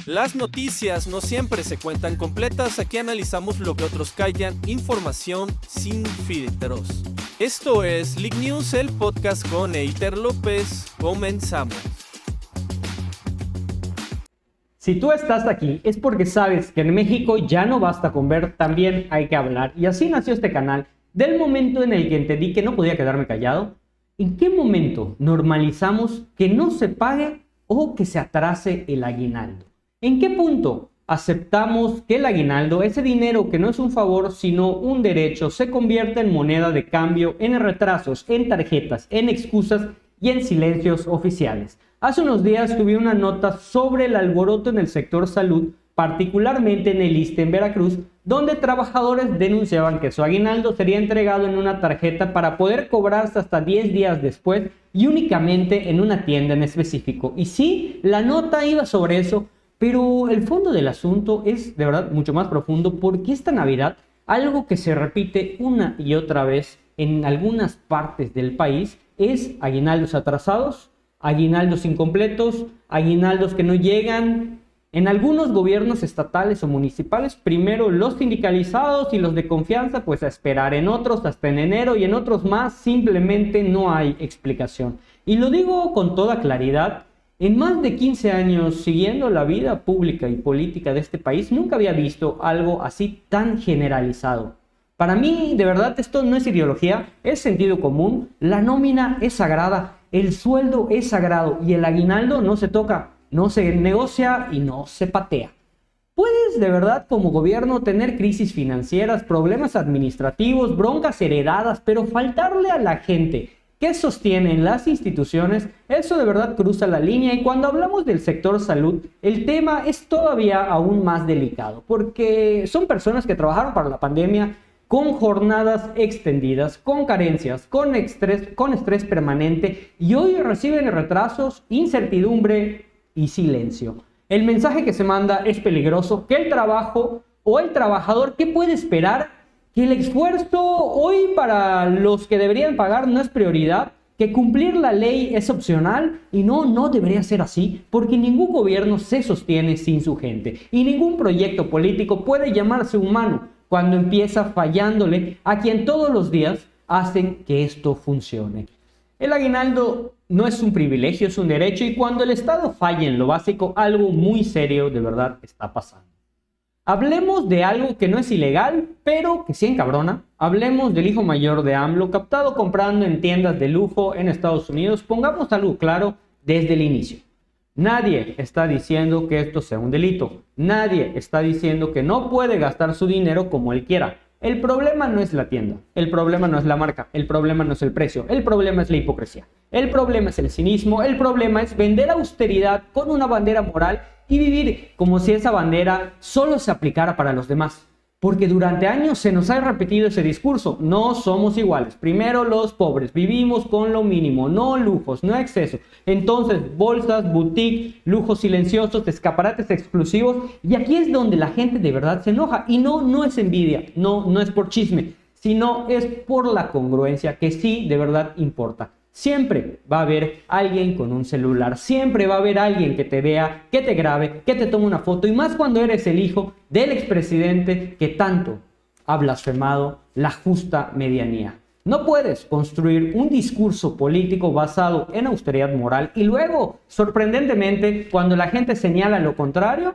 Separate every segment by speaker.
Speaker 1: Las noticias no siempre se cuentan completas, aquí analizamos lo que otros callan, información sin filtros. Esto es League News, el podcast con Eiter López. Comenzamos.
Speaker 2: Si tú estás aquí es porque sabes que en México ya no basta con ver, también hay que hablar. Y así nació este canal, del momento en el que entendí que no podía quedarme callado. ¿En qué momento normalizamos que no se pague o que se atrase el aguinaldo? ¿En qué punto aceptamos que el aguinaldo, ese dinero que no es un favor sino un derecho, se convierte en moneda de cambio, en retrasos, en tarjetas, en excusas y en silencios oficiales? Hace unos días tuve una nota sobre el alboroto en el sector salud, particularmente en el ISSSTE en Veracruz, donde trabajadores denunciaban que su aguinaldo sería entregado en una tarjeta para poder cobrarse hasta 10 días después y únicamente en una tienda en específico. Y sí, la nota iba sobre eso, pero el fondo del asunto es de verdad mucho más profundo, porque esta Navidad, algo que se repite una y otra vez en algunas partes del país, es aguinaldos atrasados, aguinaldos incompletos, aguinaldos que no llegan. En algunos gobiernos estatales o municipales, primero los sindicalizados y los de confianza, pues a esperar. En otros hasta en enero y en otros más simplemente no hay explicación. Y lo digo con toda claridad, en más de 15 años siguiendo la vida pública y política de este país, nunca había visto algo así tan generalizado. Para mí, de verdad, esto no es ideología, es sentido común. La nómina es sagrada, el sueldo es sagrado y el aguinaldo no se toca, no se negocia y no se patea. Puedes de verdad como gobierno tener crisis financieras, problemas administrativos, broncas heredadas, pero faltarle a la gente que sostienen las instituciones, eso de verdad cruza la línea. Y cuando hablamos del sector salud, el tema es todavía aún más delicado, porque son personas que trabajaron para la pandemia, con jornadas extendidas, con carencias, con estrés permanente, y hoy reciben retrasos, incertidumbre y silencio. El mensaje que se manda es peligroso, que el trabajo o el trabajador, ¿qué puede esperar? Que el esfuerzo hoy para los que deberían pagar no es prioridad, que cumplir la ley es opcional, y no debería ser así, porque ningún gobierno se sostiene sin su gente y ningún proyecto político puede llamarse humano cuando empieza fallándole a quien todos los días hacen que esto funcione. El aguinaldo no es un privilegio, es un derecho, y cuando el Estado falla en lo básico, algo muy serio de verdad está pasando. Hablemos de algo que no es ilegal, pero que sí encabrona. Hablemos del hijo mayor de AMLO, captado comprando en tiendas de lujo en Estados Unidos. Pongamos algo claro desde el inicio. Nadie está diciendo que esto sea un delito. Nadie está diciendo que no puede gastar su dinero como él quiera. El problema no es la tienda, el problema no es la marca, el problema no es el precio, el problema es la hipocresía, el problema es el cinismo, el problema es vender austeridad con una bandera moral y vivir como si esa bandera solo se aplicara para los demás. Porque durante años se nos ha repetido ese discurso: no somos iguales, primero los pobres, vivimos con lo mínimo, no lujos, no exceso. Entonces, bolsas, boutique, lujos silenciosos, escaparates exclusivos, y aquí es donde la gente de verdad se enoja. Y no es envidia, no es por chisme, sino es por la congruencia, que sí de verdad importa. Siempre va a haber alguien con un celular, siempre va a haber alguien que te vea, que te grabe, que te tome una foto, y más cuando eres el hijo del expresidente que tanto ha blasfemado la justa medianía. No puedes construir un discurso político basado en austeridad moral y luego, sorprendentemente, cuando la gente señala lo contrario.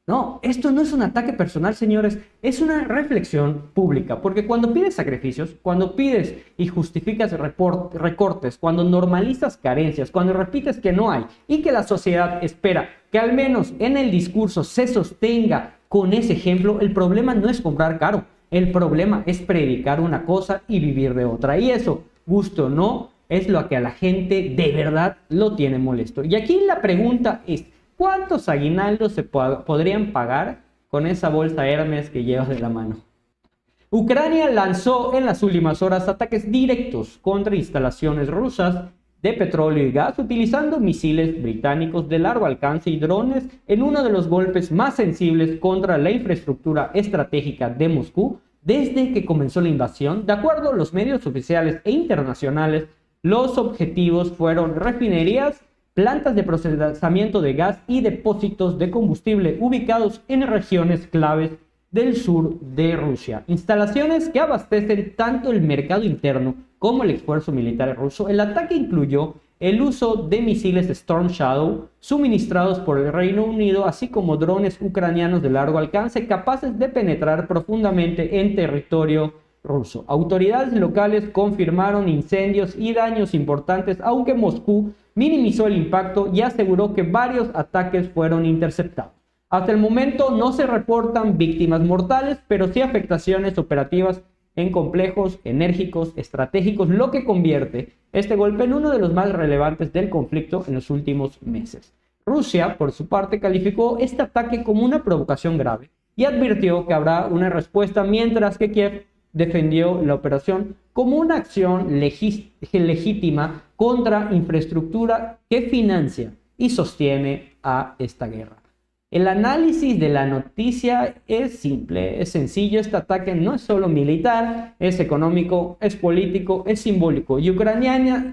Speaker 2: No, esto no es un ataque personal, señores, es una reflexión pública, porque cuando pides sacrificios, cuando pides y justificas recortes, cuando normalizas carencias, cuando repites que no hay y que la sociedad espera que al menos en el discurso se sostenga con ese ejemplo, el problema no es comprar caro, el problema es predicar una cosa y vivir de otra, y eso, guste o no, es lo que a la gente de verdad lo tiene molesto. Y aquí la pregunta es: ¿cuántos aguinaldos se podrían pagar con esa bolsa Hermes que llevas de la mano? Ucrania lanzó en las últimas horas ataques directos contra instalaciones rusas de petróleo y gas, utilizando misiles británicos de largo alcance y drones, en uno de los golpes más sensibles contra la infraestructura estratégica de Moscú desde que comenzó la invasión. De acuerdo a los medios oficiales e internacionales, los objetivos fueron refinerías, plantas de procesamiento de gas y depósitos de combustible ubicados en regiones claves del sur de Rusia. Instalaciones que abastecen tanto el mercado interno como el esfuerzo militar ruso. El ataque incluyó el uso de misiles Storm Shadow suministrados por el Reino Unido, así como drones ucranianos de largo alcance capaces de penetrar profundamente en territorio ruso. Autoridades locales confirmaron incendios y daños importantes, aunque Moscú minimizó el impacto y aseguró que varios ataques fueron interceptados. Hasta el momento no se reportan víctimas mortales, pero sí afectaciones operativas en complejos enérgicos estratégicos, lo que convierte este golpe en uno de los más relevantes del conflicto en los últimos meses. Rusia, por su parte, calificó este ataque como una provocación grave y advirtió que habrá una respuesta, mientras que Kiev defendió la operación como una acción legítima contra infraestructura que financia y sostiene a esta guerra. El análisis de la noticia es simple, es sencillo. Este ataque no es solo militar, es económico, es político, es simbólico. Y Ucrania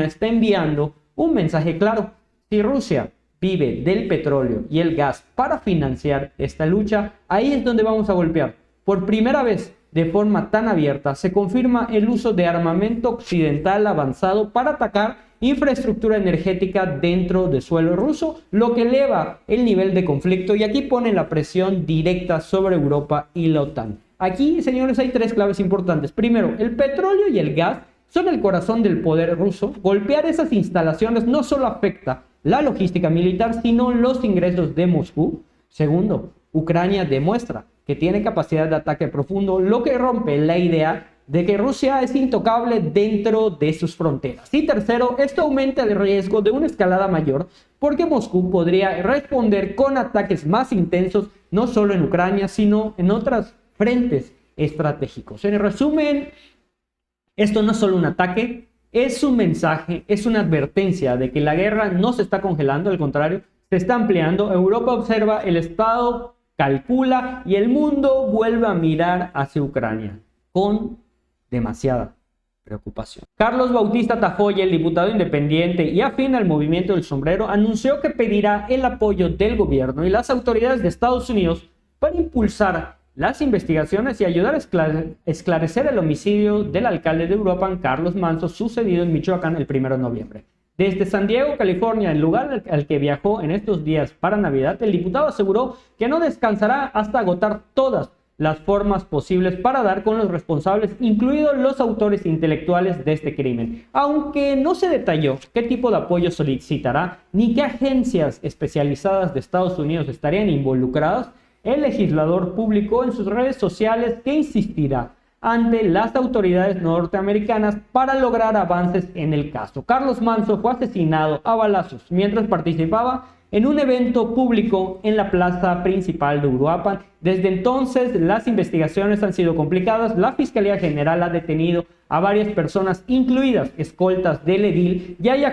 Speaker 2: está enviando un mensaje claro. Si Rusia vive del petróleo y el gas para financiar esta lucha, ahí es donde vamos a golpear. Por primera vez, de forma tan abierta, se confirma el uso de armamento occidental avanzado para atacar infraestructura energética dentro del suelo ruso, lo que eleva el nivel de conflicto y aquí pone la presión directa sobre Europa y la OTAN. Aquí, señores, hay tres claves importantes. Primero, el petróleo y el gas son el corazón del poder ruso. Golpear esas instalaciones no solo afecta la logística militar, sino los ingresos de Moscú. Segundo, Ucrania demuestra que tiene capacidad de ataque profundo, lo que rompe la idea de que Rusia es intocable dentro de sus fronteras. Y tercero, esto aumenta el riesgo de una escalada mayor, porque Moscú podría responder con ataques más intensos, no solo en Ucrania, sino en otros frentes estratégicos. En resumen, esto no es solo un ataque, es un mensaje, es una advertencia de que la guerra no se está congelando, al contrario, se está ampliando. Europa observa, el Estado calcula y el mundo vuelve a mirar hacia Ucrania con demasiada preocupación. Carlos Bautista Tafoya, el diputado independiente y afín al movimiento del sombrero, anunció que pedirá el apoyo del gobierno y las autoridades de Estados Unidos para impulsar las investigaciones y ayudar a esclarecer el homicidio del alcalde de Uruapan, Carlos Manzo, sucedido en Michoacán el 1 de noviembre. Desde San Diego, California, el lugar al que viajó en estos días para Navidad, el diputado aseguró que no descansará hasta agotar todas las formas posibles para dar con los responsables, incluidos los autores intelectuales de este crimen. Aunque no se detalló qué tipo de apoyo solicitará ni qué agencias especializadas de Estados Unidos estarían involucradas, el legislador publicó en sus redes sociales que insistirá ante las autoridades norteamericanas para lograr avances en el caso. Carlos Manzo fue asesinado a balazos mientras participaba en un evento público en la plaza principal de Uruapan. Desde entonces, las investigaciones han sido complicadas. La Fiscalía General ha detenido a varias personas, incluidas escoltas del edil, y hay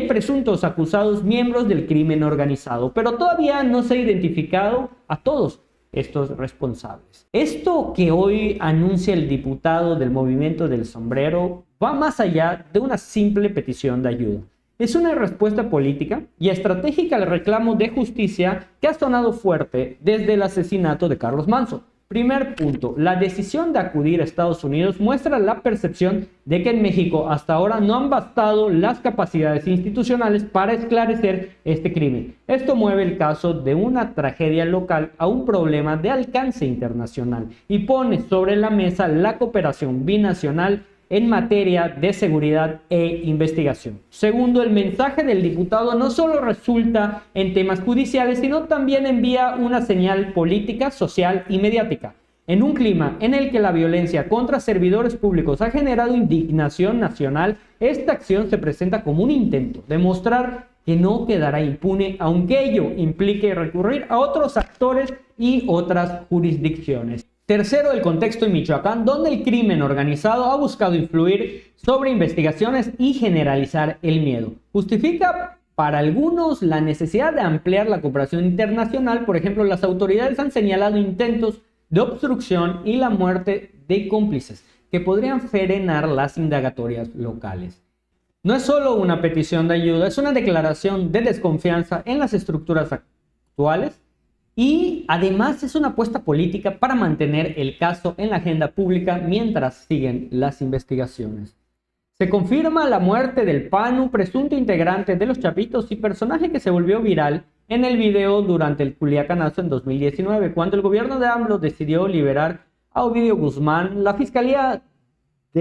Speaker 2: presuntos acusados miembros del crimen organizado, pero todavía no se ha identificado a todos estos responsables. Esto que hoy anuncia el diputado del Movimiento del Sombrero va más allá de una simple petición de ayuda. Es una respuesta política y estratégica al reclamo de justicia que ha sonado fuerte desde el asesinato de Carlos Manzo. Primer punto, la decisión de acudir a Estados Unidos muestra la percepción de que en México hasta ahora no han bastado las capacidades institucionales para esclarecer este crimen. Esto mueve el caso de una tragedia local a un problema de alcance internacional y pone sobre la mesa la cooperación binacional en materia de seguridad e investigación. Segundo, el mensaje del diputado no solo resulta en temas judiciales, sino también envía una señal política, social y mediática. En un clima en el que la violencia contra servidores públicos ha generado indignación nacional, esta acción se presenta como un intento de mostrar que no quedará impune, aunque ello implique recurrir a otros actores y otras jurisdicciones. Tercero, el contexto en Michoacán, donde el crimen organizado ha buscado influir sobre investigaciones y generalizar el miedo. Justifica para algunos la necesidad de ampliar la cooperación internacional. Por ejemplo, las autoridades han señalado intentos de obstrucción y la muerte de cómplices que podrían frenar las indagatorias locales. No es solo una petición de ayuda, es una declaración de desconfianza en las estructuras actuales y además es una apuesta política para mantener el caso en la agenda pública mientras siguen las investigaciones. Se confirma la muerte del Panu, presunto integrante de los Chapitos y personaje que se volvió viral en el video durante el Culiacanazo en 2019, cuando el gobierno de AMLO decidió liberar a Ovidio Guzmán. La Fiscalía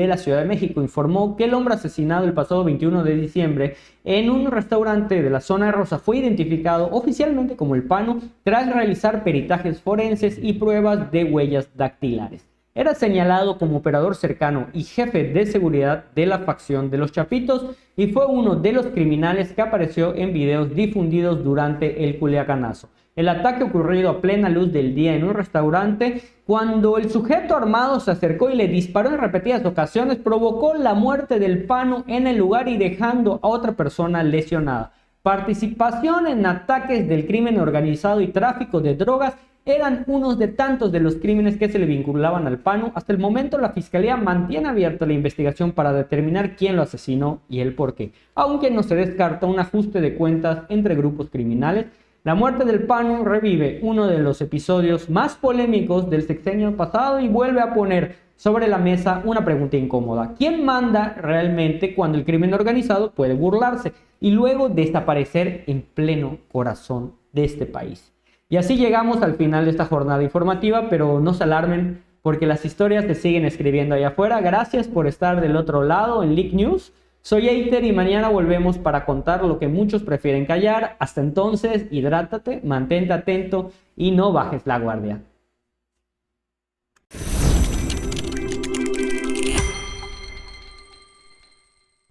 Speaker 2: de la Ciudad de México informó que el hombre asesinado el pasado 21 de diciembre en un restaurante de la zona rosa fue identificado oficialmente como el Panu tras realizar peritajes forenses y pruebas de huellas dactilares. Era señalado como operador cercano y jefe de seguridad de la facción de los Chapitos y fue uno de los criminales que apareció en videos difundidos durante el Culiacanazo. El ataque ocurrido a plena luz del día en un restaurante, cuando el sujeto armado se acercó y le disparó en repetidas ocasiones, provocó la muerte del Panu en el lugar y dejando a otra persona lesionada. Participación en ataques del crimen organizado y tráfico de drogas eran unos de tantos de los crímenes que se le vinculaban al Panu. Hasta el momento la Fiscalía mantiene abierta la investigación para determinar quién lo asesinó y el por qué, aunque no se descarta un ajuste de cuentas entre grupos criminales. La muerte del Panu revive uno de los episodios más polémicos del sexenio pasado y vuelve a poner sobre la mesa una pregunta incómoda. ¿Quién manda realmente cuando el crimen organizado puede burlarse y luego desaparecer en pleno corazón de este país? Y así llegamos al final de esta jornada informativa, pero no se alarmen porque las historias se siguen escribiendo allá afuera. Gracias por estar del otro lado en Leak News. Soy Eiter y mañana volvemos para contar lo que muchos prefieren callar. Hasta entonces, hidrátate, mantente atento y no bajes la guardia.